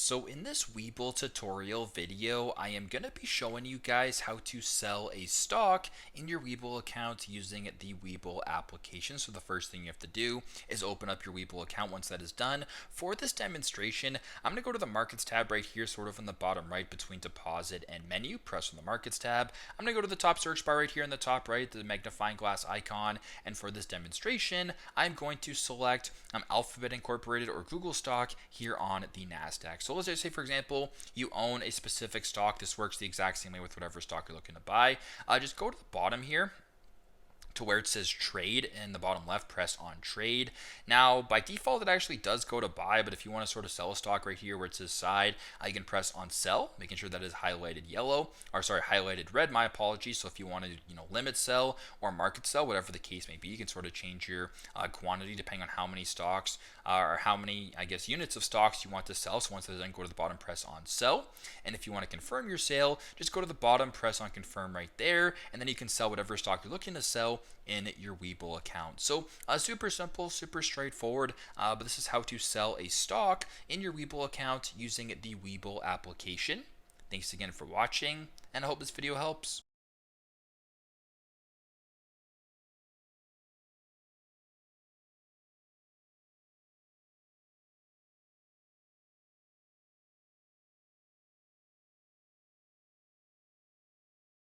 So in this Webull tutorial video, I am going to be showing you guys how to sell a stock in your Webull account using the Webull application. So the first thing you have to do is open up your Webull account. Once that is done, for this demonstration, I'm going to go to the Markets tab right here, sort of in the bottom right between Deposit and Menu. Press on the Markets tab. I'm going to go to the top search bar right here in the top right, the magnifying glass icon. And for this demonstration, I'm going to select Alphabet Incorporated or Google stock here on the NASDAQ. So let's just say, for example, you own a specific stock. This works the exact same way with whatever stock you're looking to buy. Just go to the bottom here to where it says trade in the bottom left, press on trade. Now by default it actually does go to buy, but if you want to sort of sell a stock right here where it says side, you can press on sell, making sure that is highlighted yellow, or sorry, highlighted red, my apologies. So if you want to limit sell or market sell, whatever the case may be, you can sort of change your quantity depending on how many stocks or how many units of stocks you want to sell. So once that's done, go to the bottom, press on sell, and if you want to confirm your sale, just go to the bottom, press on confirm right there, and then you can sell whatever stock you're looking to sell in your Webull account. So super simple, super straightforward, but this is how to sell a stock in your Webull account using the Webull application. Thanks again for watching, and I hope this video helps.